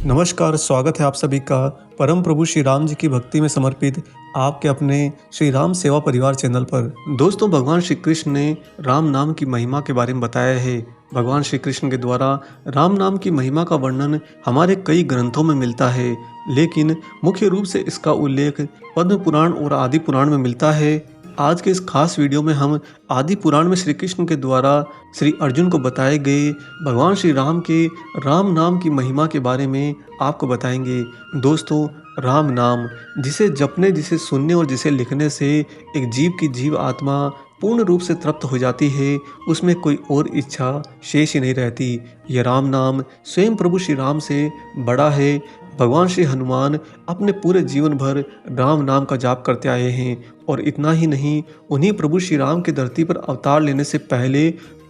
नमस्कार, स्वागत है आप सभी का परम प्रभु श्री राम जी की भक्ति में समर्पित आपके अपने श्री राम सेवा परिवार चैनल पर। दोस्तों, भगवान श्री कृष्ण ने राम नाम की महिमा के बारे में बताया है। भगवान श्री कृष्ण के द्वारा राम नाम की महिमा का वर्णन हमारे कई ग्रंथों में मिलता है, लेकिन मुख्य रूप से इसका उल्लेख पद्म पुराण और आदि पुराण में मिलता है। आज के इस खास वीडियो में हम आदि पुराण में श्री कृष्ण के द्वारा श्री अर्जुन को बताए गए भगवान श्री राम के राम नाम की महिमा के बारे में आपको बताएंगे। दोस्तों, राम नाम जिसे जपने, जिसे सुनने और जिसे लिखने से एक जीव की जीव आत्मा पूर्ण रूप से तृप्त हो जाती है, उसमें कोई और इच्छा शेष ही नहीं रहती। यह राम नाम स्वयं प्रभु श्री राम से बड़ा है। भगवान श्री हनुमान अपने पूरे जीवन भर राम नाम का जाप करते आए हैं, और इतना ही नहीं, उन्हीं प्रभु श्री राम के धरती पर अवतार लेने से पहले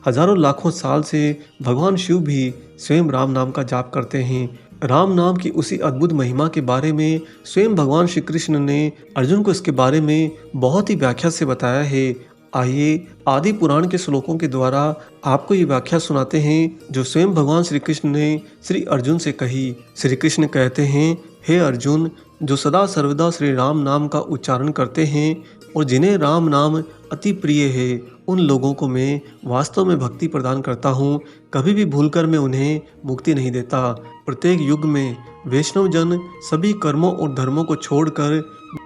हजारों लाखों साल से भगवान शिव भी स्वयं राम नाम का जाप करते हैं। राम नाम की उसी अद्भुत महिमा के बारे में स्वयं भगवान श्री कृष्ण ने अर्जुन को इसके बारे में बहुत ही व्याख्या से बताया है। आइए आदि पुराण के श्लोकों के द्वारा आपको ये व्याख्या सुनाते हैं जो स्वयं भगवान श्री कृष्ण ने श्री अर्जुन से कही। श्री कृष्ण कहते हैं, हे अर्जुन, जो सदा सर्वदा श्री राम नाम का उच्चारण करते हैं और जिन्हें राम नाम अति प्रिय है, उन लोगों को मैं वास्तव में भक्ति प्रदान करता हूँ। कभी भी भूलकर मैं उन्हें मुक्ति नहीं देता। प्रत्येक युग में वैष्णव जन सभी कर्मों और धर्मों को छोड़कर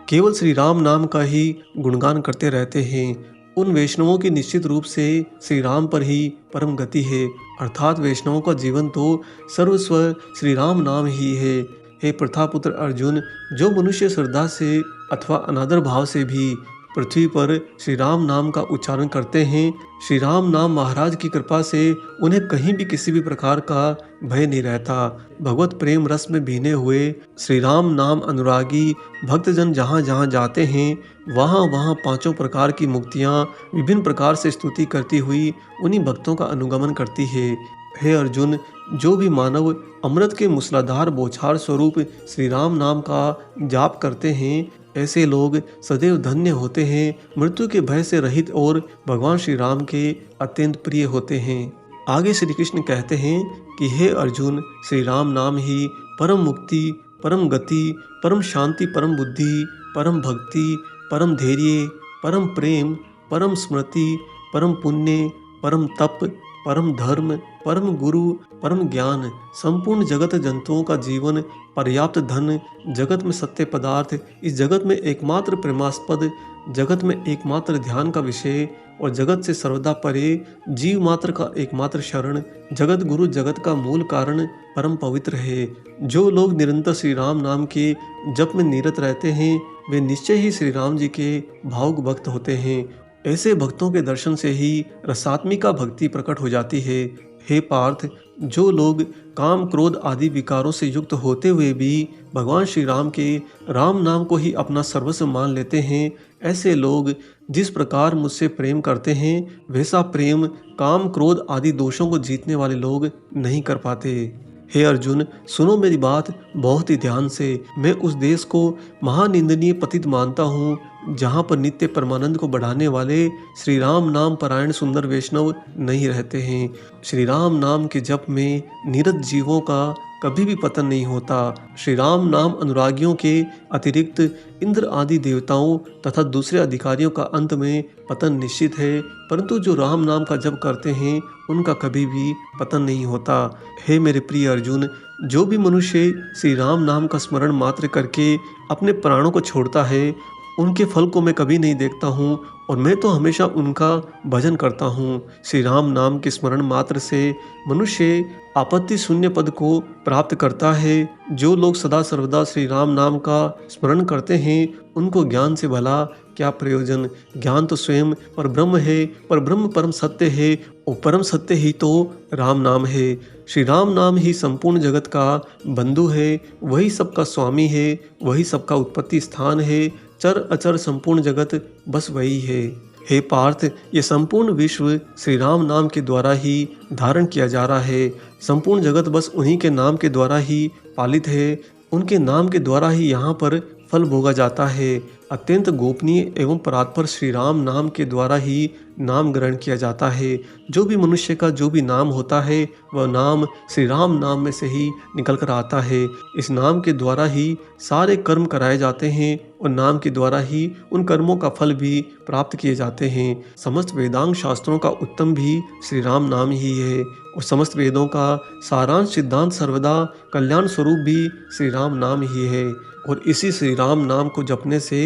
केवल श्री राम नाम का ही गुणगान करते रहते हैं। उन वैष्णवों की निश्चित रूप से श्री राम पर ही परम गति है, अर्थात वैष्णवों का जीवन तो सर्वस्व श्री राम नाम ही है। हे प्रथापुत्र अर्जुन, जो मनुष्य श्रद्धा से अथवा अनादर भाव से भी पृथ्वी पर श्री राम नाम का उच्चारण करते हैं, श्री राम नाम महाराज की कृपा से उन्हें कहीं भी किसी भी प्रकार का भय नहीं रहता। भगवत प्रेम रस में भीने हुए श्री राम नाम अनुरागी भक्तजन जहाँ जहाँ जाते हैं, वहाँ वहाँ पांचों प्रकार की मुक्तियाँ विभिन्न प्रकार से स्तुति करती हुई उन्हीं भक्तों का अनुगमन करती है। हे अर्जुन, जो भी मानव अमृत के मूसलाधार बौछार स्वरूप श्री राम नाम का जाप करते हैं, ऐसे लोग सदैव धन्य होते हैं, मृत्यु के भय से रहित और भगवान श्री राम के अत्यंत प्रिय होते हैं। आगे श्री कृष्ण कहते हैं कि हे अर्जुन, श्री राम नाम ही परम मुक्ति, परम गति, परम शांति, परम बुद्धि, परम भक्ति, परम धैर्य, परम प्रेम, परम स्मृति, परम पुण्य, परम तप, परम धर्म, परम गुरु, परम ज्ञान, संपूर्ण जगत जंतुओं का जीवन, पर्याप्त धन, जगत में सत्य पदार्थ, इस जगत में एकमात्र प्रेमास्पद, जगत में एकमात्र ध्यान का विषय और जगत से सर्वदा परे, जीव मात्र का एकमात्र शरण, जगत गुरु, जगत का मूल कारण, परम पवित्र है। जो लोग निरंतर श्री राम नाम के जप में निरत रहते हैं, वे निश्चय ही श्री राम जी के भावुक भक्त होते हैं। ऐसे भक्तों के दर्शन से ही रसात्मिका भक्ति प्रकट हो जाती है। हे पार्थ, जो लोग काम, क्रोध आदि विकारों से युक्त होते हुए भी भगवान श्री राम के राम नाम को ही अपना सर्वस्व मान लेते हैं, ऐसे लोग जिस प्रकार मुझसे प्रेम करते हैं, वैसा प्रेम काम, क्रोध आदि दोषों को जीतने वाले लोग नहीं कर पाते। हे अर्जुन, सुनो मेरी बात बहुत ही ध्यान से। मैं उस देश को महानिंदनीय पतित मानता हूँ जहाँ पर नित्य परमानंद को बढ़ाने वाले श्री राम नाम परायण सुंदर वैष्णव नहीं रहते हैं। श्री राम नाम के जप में निरत जीवों का कभी भी पतन नहीं होता। श्री राम नाम अनुरागियों के अतिरिक्त इंद्र आदि देवताओं तथा दूसरे अधिकारियों का अंत में पतन निश्चित है, परंतु जो राम नाम का जप करते हैं उनका कभी भी पतन नहीं होता। हे मेरे प्रिय अर्जुन, जो भी मनुष्य श्री राम नाम का स्मरण मात्र करके अपने प्राणों को छोड़ता है, उनके फल को मैं कभी नहीं देखता हूँ और मैं तो हमेशा उनका भजन करता हूँ। श्री राम नाम के स्मरण मात्र से मनुष्य आपत्ति शून्य पद को प्राप्त करता है। जो लोग सदा सर्वदा श्री राम नाम का स्मरण करते हैं, उनको ज्ञान से भला क्या प्रयोजन। ज्ञान तो स्वयं पर ब्रह्म है, पर ब्रह्म परम सत्य है और परम सत्य ही तो राम नाम है। श्री राम नाम ही संपूर्ण जगत का बंधु है, वही सबका स्वामी है, वही सबका उत्पत्ति स्थान है। चर अचर संपूर्ण जगत बस वही है। हे पार्थ, ये संपूर्ण विश्व श्री राम नाम के द्वारा ही धारण किया जा रहा है। संपूर्ण जगत बस उन्हीं के नाम के द्वारा ही पालित है। उनके नाम के द्वारा ही यहाँ पर फल भोगा जाता है। अत्यंत गोपनीय एवं परात्पर श्री राम नाम के द्वारा ही नाम ग्रहण किया जाता है। जो भी मनुष्य का जो भी नाम होता है वह नाम श्री राम नाम में से ही निकल कर आता है। इस नाम के द्वारा ही सारे कर्म कराए जाते हैं और नाम के द्वारा ही उन कर्मों का फल भी प्राप्त किए जाते हैं। समस्त वेदांग शास्त्रों का उत्तम भी श्री राम नाम ही है और समस्त वेदों का सारांश सिद्धांत सर्वदा कल्याण स्वरूप भी श्री राम नाम ही है। और इसी श्री राम नाम को जपने से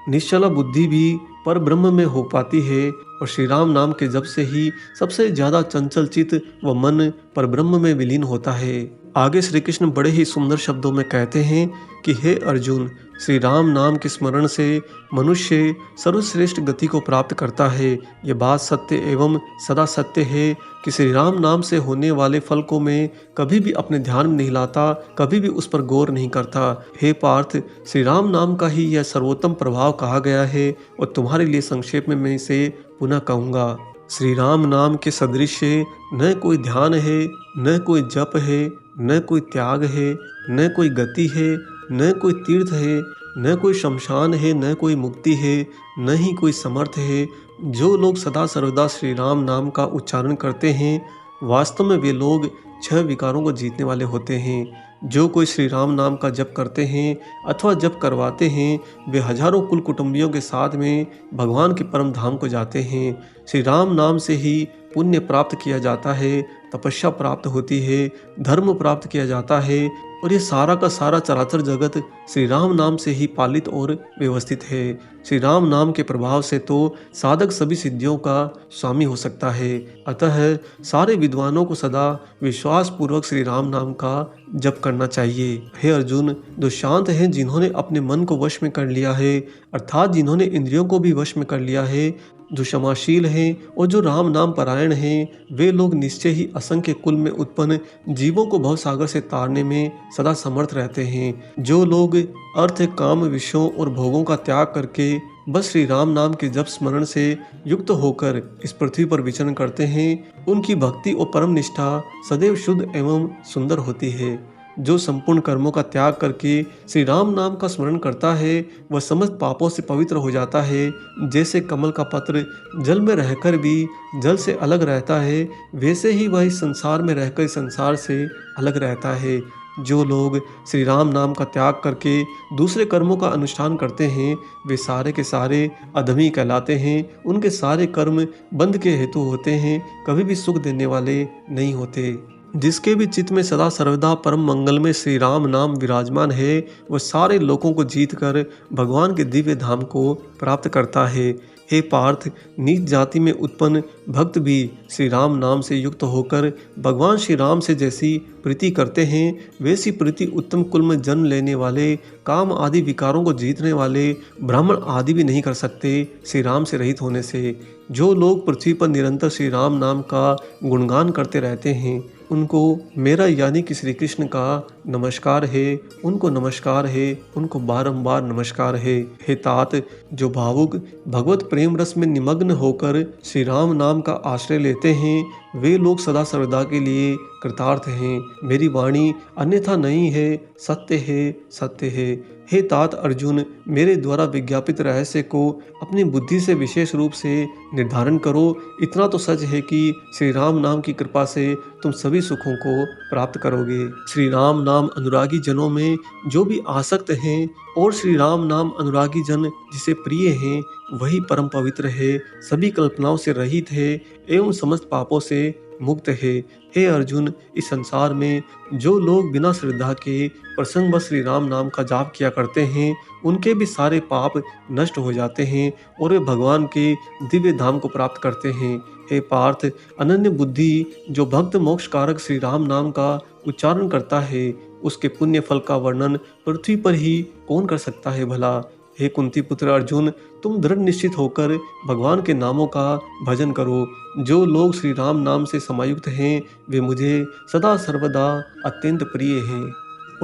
निश्चला बुद्धि भी पर ब्रह्म में हो पाती है और श्री राम नाम के जप से ही सबसे ज्यादा चंचल चित्त व मन पर ब्रह्म में विलीन होता है। आगे श्री कृष्ण बड़े ही सुंदर शब्दों में कहते हैं कि हे अर्जुन, श्री राम नाम के स्मरण से मनुष्य सर्वश्रेष्ठ गति को प्राप्त करता है। ये बात सत्य एवं सदा सत्य है कि श्री राम नाम से होने वाले फल को मैं कभी भी अपने ध्यान में नहीं लाता, कभी भी उस पर गौर नहीं करता। हे पार्थ, श्री राम नाम का ही यह सर्वोत्तम प्रभाव कहा गया है और तुम्हारे लिए संक्षेप में मैं इसे पुनः कहूँगा। श्री राम नाम के सदृश न कोई ध्यान है, न कोई जप है, न कोई त्याग है, न कोई गति है, न कोई तीर्थ है, न कोई शमशान है, न कोई मुक्ति है, न ही कोई समर्थ है। जो लोग सदा सर्वदा श्री राम नाम का उच्चारण करते हैं वास्तव में वे लोग 6 विकारों को जीतने वाले होते हैं। जो कोई श्री राम नाम का जप करते हैं अथवा जप करवाते हैं वे हजारों कुल कुटुंबियों के साथ में भगवान के परम धाम को जाते हैं। श्री राम नाम से ही पुण्य प्राप्त किया जाता है, तपस्या प्राप्त होती है, धर्म प्राप्त किया जाता है और ये सारा का सारा चराचर जगत श्री राम नाम से ही पालित और व्यवस्थित है। श्री राम नाम के प्रभाव से तो साधक सभी सिद्धियों का स्वामी हो सकता है। अतः सारे विद्वानों को सदा विश्वास पूर्वक श्री राम नाम का जप करना चाहिए। हे अर्जुन, जो शांत हैं, जिन्होंने अपने मन को वश में कर लिया है, अर्थात जिन्होंने इंद्रियों को भी वश में कर लिया है, जो क्षमाशील हैं और जो राम नाम परायण हैं, वे लोग निश्चय ही असंख्य कुल में उत्पन्न जीवों को भवसागर से तारने में सदा समर्थ रहते हैं। जो लोग अर्थ, काम, विषयों और भोगों का त्याग करके बस श्री राम नाम के जप स्मरण से युक्त होकर इस पृथ्वी पर विचरण करते हैं, उनकी भक्ति और परम निष्ठा सदैव शुद्ध एवं सुंदर होती है। जो संपूर्ण कर्मों का त्याग करके श्री राम नाम का स्मरण करता है वह समस्त पापों से पवित्र हो जाता है। जैसे कमल का पत्र जल में रहकर भी जल से अलग रहता है, वैसे ही वह इस संसार में रहकर इस संसार से अलग रहता है। जो लोग श्री राम नाम का त्याग करके दूसरे कर्मों का अनुष्ठान करते हैं वे सारे के सारे अधमी कहलाते हैं। उनके सारे कर्म बंध के हेतु होते हैं, कभी भी सुख देने वाले नहीं होते। जिसके भी चित्त में सदा सर्वदा परम मंगल में श्री राम नाम विराजमान है वह सारे लोगों को जीतकर भगवान के दिव्य धाम को प्राप्त करता है। हे पार्थ, नीच जाति में उत्पन्न भक्त भी श्री राम नाम से युक्त होकर भगवान श्री राम से जैसी प्रीति करते हैं वैसी प्रीति उत्तम कुल में जन्म लेने वाले, काम आदि विकारों को जीतने वाले ब्राह्मण आदि भी नहीं कर सकते श्री राम से रहित होने से। जो लोग पृथ्वी पर निरंतर श्री राम नाम का गुणगान करते रहते हैं उनको मेरा यानी कि श्री कृष्ण का नमस्कार है, उनको नमस्कार है, उनको बारंबार नमस्कार है। हे तात, जो भावुक भगवत प्रेम रस में निमग्न होकर श्री राम नाम का आश्रय लेते हैं वे लोग सदा सर्वदा के लिए कृतार्थ हैं। मेरी वाणी अन्यथा नहीं है, सत्य है, सत्य है। हे तात अर्जुन, मेरे द्वारा विज्ञापित रहस्य को अपनी बुद्धि से विशेष रूप से निर्धारण करो। इतना तो सच है कि श्री राम नाम की कृपा से तुम सभी सुखों को प्राप्त करोगे। श्री राम नाम अनुरागी जनों में जो भी आसक्त हैं और श्री राम नाम अनुरागी जन जिसे प्रिय हैं वही परम पवित्र है, सभी कल्पनाओं से रहित है एवं समस्त पापों से मुक्त है। हे अर्जुन, इस संसार में जो लोग बिना श्रद्धा के प्रसंग व श्री राम नाम का जाप किया करते हैं उनके भी सारे पाप नष्ट हो जाते हैं और वे भगवान के दिव्य धाम को प्राप्त करते हैं। हे पार्थ, अनन्य बुद्धि जो भक्त मोक्ष कारक श्री राम नाम का उच्चारण करता है उसके पुण्य फल का वर्णन पृथ्वी पर ही कौन कर सकता है भला। हे कुंती पुत्र अर्जुन, तुम दृढ़ निश्चित होकर भगवान के नामों का भजन करो। जो लोग श्री राम नाम से समायुक्त हैं वे मुझे सदा सर्वदा अत्यंत प्रिय हैं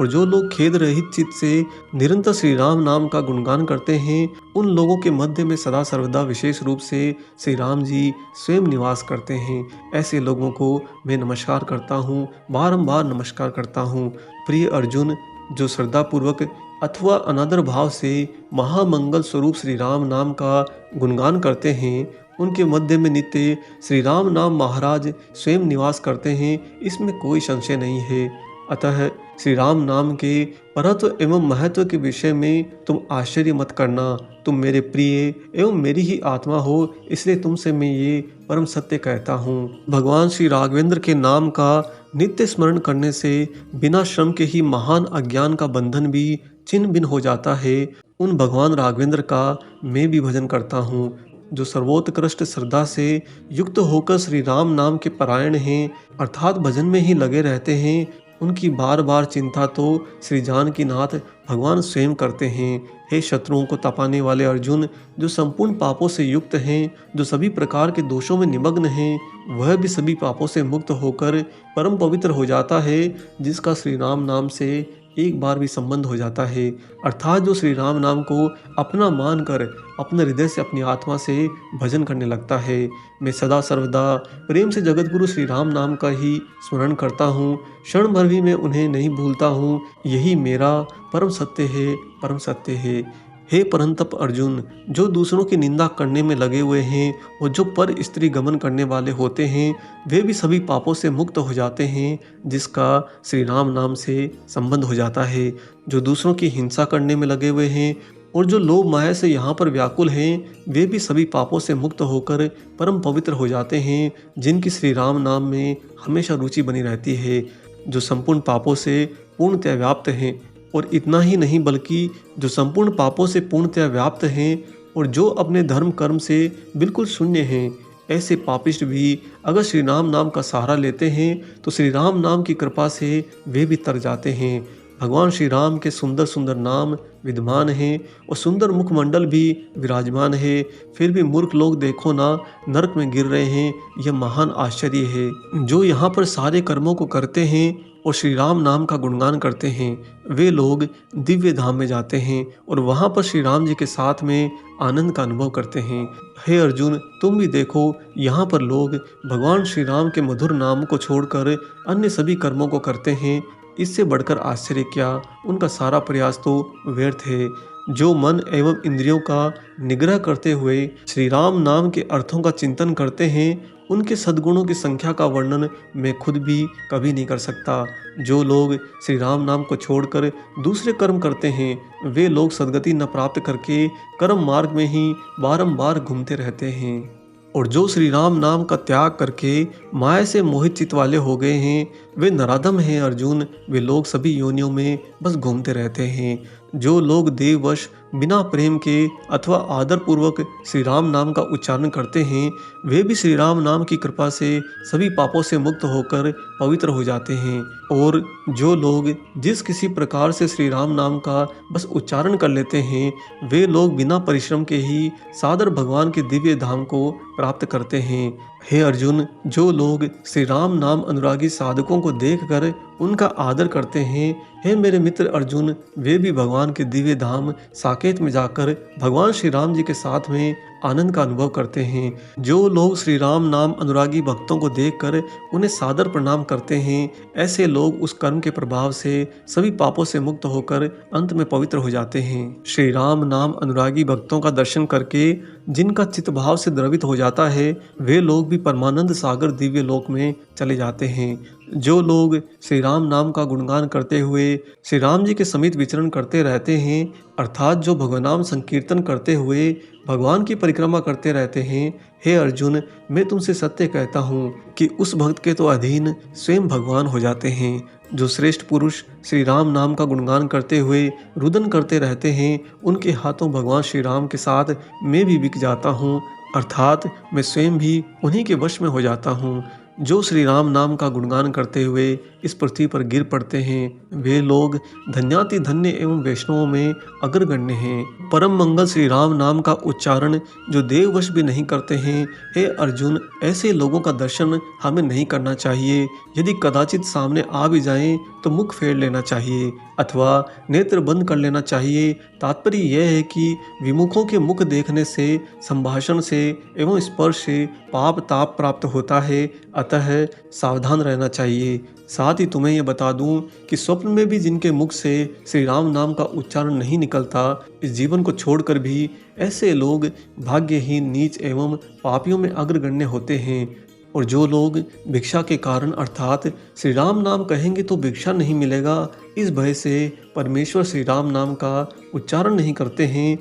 और जो लोग खेद रहित चित्त से निरंतर श्री राम नाम का गुणगान करते हैं उन लोगों के मध्य में सदा सर्वदा विशेष रूप से श्री राम जी स्वयं निवास करते हैं। ऐसे लोगों को मैं नमस्कार करता हूँ, बारंबार नमस्कार करता हूँ। प्रिय अर्जुन, जो श्रद्धापूर्वक अथवा अनादर भाव से महामंगल स्वरूप श्री राम नाम का गुणगान करते हैं, उनके मध्य में नित्य श्री राम नाम महाराज स्वयं निवास करते हैं, इसमें कोई संशय नहीं है। अतः श्री राम नाम के परत्व एवं महत्व के विषय में तुम आश्चर्य मत करना। तुम मेरे प्रिय एवं मेरी ही आत्मा हो, इसलिए तुमसे मैं ये परम सत्य कहता हूँ। भगवान श्री राघवेंद्र के नाम का नित्य स्मरण करने से बिना श्रम के ही महान अज्ञान का बंधन भी छिन्न भिन्न हो जाता है। उन भगवान राघवेंद्र का मैं भी भजन करता हूँ, जो सर्वोत्कृष्ट श्रद्धा से युक्त होकर श्री राम नाम के परायण हैं, अर्थात भजन में ही लगे रहते हैं। उनकी बार बार चिंता तो श्री जानकी नाथ भगवान स्वयं करते हैं। हे शत्रुओं को तपाने वाले अर्जुन, जो संपूर्ण पापों से युक्त हैं, जो सभी प्रकार के दोषों में निमग्न हैं, वह भी सभी पापों से मुक्त होकर परम पवित्र हो जाता है, जिसका श्री राम नाम से एक बार भी संबंध हो जाता है। अर्थात जो श्री राम नाम को अपना मानकर अपने हृदय से अपनी आत्मा से भजन करने लगता है। मैं सदा सर्वदा प्रेम से जगतगुरु श्री राम नाम का ही स्मरण करता हूँ, क्षण भर भी मैं उन्हें नहीं भूलता हूँ। यही मेरा परम सत्य है, परम सत्य है। हे परंतप अर्जुन, जो दूसरों की निंदा करने में लगे हुए हैं और जो पर स्त्री गमन करने वाले होते हैं, वे भी सभी पापों से मुक्त हो जाते हैं, जिसका श्री राम नाम से संबंध हो जाता है। जो दूसरों की हिंसा करने में लगे हुए हैं और जो लोभ माया से यहाँ पर व्याकुल हैं, वे भी सभी पापों से मुक्त होकर परम पवित्र हो जाते हैं, जिनकी श्री राम नाम में हमेशा रुचि बनी रहती है। जो संपूर्ण पापों से पूर्णतया व्याप्त हैं, और इतना ही नहीं बल्कि जो संपूर्ण पापों से पूर्णतया व्याप्त हैं और जो अपने धर्म कर्म से बिल्कुल शून्य हैं, ऐसे पापिष्ट भी अगर श्री राम नाम का सहारा लेते हैं तो श्री राम नाम की कृपा से वे भी तर जाते हैं। भगवान श्री राम के सुंदर सुंदर नाम विद्यमान हैं और सुंदर मुखमंडल भी विराजमान है, फिर भी मूर्ख लोग देखो ना नरक में गिर रहे हैं। यह महान आश्चर्य है। जो यहाँ पर सारे कर्मों को करते हैं और श्री राम नाम का गुणगान करते हैं, वे लोग दिव्य धाम में जाते हैं और वहाँ पर श्री राम जी के साथ में आनंद का अनुभव करते हैं। हे अर्जुन, तुम भी देखो, यहाँ पर लोग भगवान श्री राम के मधुर नाम को छोड़कर अन्य सभी कर्मों को करते हैं। इससे बढ़कर आश्चर्य क्या, उनका सारा प्रयास तो व्यर्थ है। जो मन एवं इंद्रियों का निग्रह करते हुए श्री राम नाम के अर्थों का चिंतन करते हैं, उनके सद्गुणों की संख्या का वर्णन मैं खुद भी कभी नहीं कर सकता। जो लोग श्री राम नाम को छोड़कर दूसरे कर्म करते हैं, वे लोग सद्गति न प्राप्त करके कर्म मार्ग में ही बारंबार घूमते रहते हैं। और जो श्री राम नाम का त्याग करके माया से मोहित चित्त वाले हो गए हैं, वे नराधम हैं अर्जुन। वे लोग सभी योनियों में बस घूमते रहते हैं। जो लोग देववश बिना प्रेम के अथवा आदर पूर्वक श्री राम नाम का उच्चारण करते हैं, वे भी श्री राम नाम की कृपा से सभी पापों से मुक्त होकर पवित्र हो जाते हैं। और जो लोग जिस किसी प्रकार से श्री राम नाम का बस उच्चारण कर लेते हैं, वे लोग बिना परिश्रम के ही सादर भगवान के दिव्य धाम को प्राप्त करते हैं। हे अर्जुन, जो लोग श्री राम नाम अनुरागी साधकों को देखकर उनका आदर करते हैं, हे मेरे मित्र अर्जुन, वे भी भगवान के दिव्य धाम साकेत में जाकर भगवान श्री राम जी के साथ में आनंद का अनुभव करते हैं। जो लोग श्री राम नाम अनुरागी भक्तों को देखकर उन्हें सादर प्रणाम करते हैं, ऐसे लोग उस कर्म के प्रभाव से सभी पापों से मुक्त होकर अंत में पवित्र हो जाते हैं। श्री राम नाम अनुरागी भक्तों का दर्शन करके जिनका चित्त भाव से द्रवित हो जाता है, वे लोग भी परमानंद सागर दिव्य लोक में चले जाते हैं। जो लोग श्री राम नाम का गुणगान करते हुए श्री राम जी के समीप विचरण करते रहते हैं, अर्थात जो भगवनाम संकीर्तन करते हुए भगवान की परिक्रमा करते रहते हैं, हे अर्जुन, मैं तुमसे सत्य कहता हूँ कि उस भक्त के तो अधीन स्वयं भगवान हो जाते हैं। जो श्रेष्ठ पुरुष श्री राम नाम का गुणगान करते हुए रुदन करते रहते हैं, उनके हाथों भगवान श्री राम के साथ मैं भी बिक जाता हूँ, अर्थात मैं स्वयं भी उन्हीं के वश में हो जाता हूँ। जो श्री राम नाम का गुणगान करते हुए इस पृथ्वी पर गिर पड़ते हैं, वे लोग धन्याति धन्य एवं वैष्णवों में अग्रगण्य हैं। परम मंगल श्री राम नाम का उच्चारण जो देववश भी नहीं करते हैं, हे अर्जुन, ऐसे लोगों का दर्शन हमें नहीं करना चाहिए। यदि कदाचित सामने आ भी जाएं तो मुख फेर लेना चाहिए अथवा नेत्र बंद कर लेना चाहिए। तात्पर्य यह है कि विमुखों के मुख देखने से, संभाषण से एवं स्पर्श से पाप ताप प्राप्त होता है, अतः सावधान रहना चाहिए। साथ ही तुम्हें यह बता दूं कि स्वप्न में भी जिनके मुख से श्री राम नाम का उच्चारण नहीं निकलता, इस जीवन को छोड़कर भी ऐसे लोग भाग्यहीन, नीच एवं पापियों में अग्रगण्य होते हैं। और जो लोग भिक्षा के कारण अर्थात श्री राम नाम कहेंगे तो भिक्षा नहीं मिलेगा, इस भय से परमेश्वर श्री राम नाम का उच्चारण नहीं करते हैं,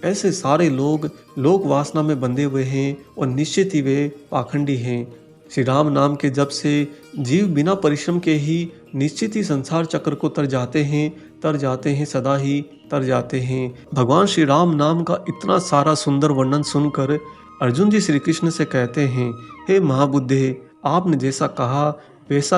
ऐसे सारे लोग लोक वासना में बंधे हुए हैं और निश्चित ही वे पाखंडी हैं। श्री राम नाम के जप से जीव बिना परिश्रम के ही निश्चित ही संसार चक्र को तर जाते हैं, सदा ही तर जाते हैं। भगवान श्री राम नाम का इतना सारा सुंदर वर्णन सुनकर अर्जुन जी श्री कृष्ण से कहते हैं, हे महाबुद्धे, आपने जैसा कहा वैसा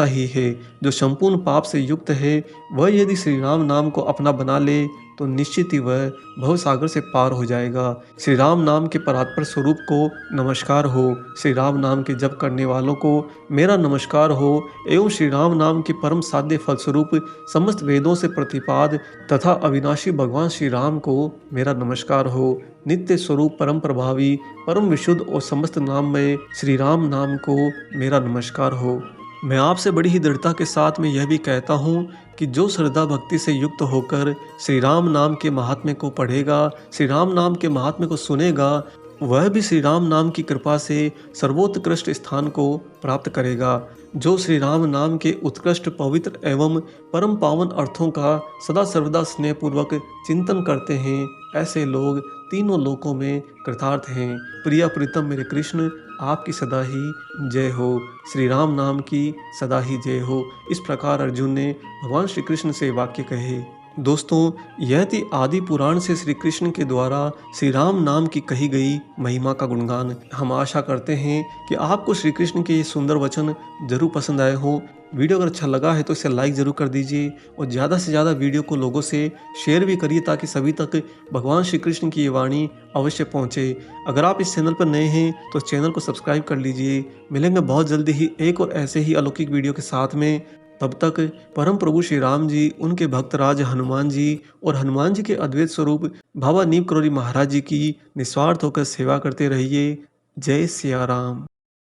ही है। जो संपूर्ण पाप से युक्त है वह यदि श्री राम नाम को अपना बना ले तो निश्चित ही वह भवसागर से पार हो जाएगा। श्री राम नाम के परात्पर स्वरूप को नमस्कार हो। श्री राम नाम के जप करने वालों को मेरा नमस्कार हो एवं श्री राम नाम के परम साध्य फलस्वरूप समस्त वेदों से प्रतिपाद तथा अविनाशी भगवान श्री राम को मेरा नमस्कार हो। नित्य स्वरूप, परम प्रभावी, परम विशुद्ध और समस्त नाम में श्री राम नाम को मेरा नमस्कार हो। मैं आपसे बड़ी ही दृढ़ता के साथ में यह भी कहता हूँ कि जो श्रद्धा भक्ति से युक्त होकर श्री राम नाम के महात्म्य को पढ़ेगा, श्री राम नाम के महात्म्य को सुनेगा, वह भी श्री राम नाम की कृपा से सर्वोत्कृष्ट स्थान को प्राप्त करेगा। जो श्री राम नाम के उत्कृष्ट, पवित्र एवं परम पावन अर्थों का सदा सर्वदा स्नेहपूर्वक चिंतन करते हैं, ऐसे लोग तीनों लोकों में कृतार्थ हैं। प्रिय प्रीतम मेरे कृष्ण, आपकी सदा ही जय हो। श्री राम नाम की सदा ही जय हो। इस प्रकार अर्जुन ने भगवान श्री कृष्ण से वाक्य कहे। दोस्तों, यह थी आदि पुराण से श्री कृष्ण के द्वारा श्री राम नाम की कही गई महिमा का गुणगान। हम आशा करते हैं कि आपको श्री कृष्ण के ये सुंदर वचन जरूर पसंद आए हों। वीडियो अगर अच्छा लगा है तो इसे लाइक ज़रूर कर दीजिए और ज़्यादा से ज़्यादा वीडियो को लोगों से शेयर भी करिए ताकि सभी तक भगवान श्री कृष्ण की ये वाणी अवश्य पहुँचे। अगर आप इस चैनल पर नए हैं तो चैनल को सब्सक्राइब कर लीजिए। मिलेंगे बहुत जल्दी ही एक और ऐसे ही अलौकिक वीडियो के साथ में। तब तक परम प्रभु श्री राम जी, उनके भक्त राज हनुमान जी और हनुमान जी के अद्वैत स्वरूप बाबा नीम करोली महाराज जी की निस्वार्थ होकर सेवा करते रहिए। जय सिया राम।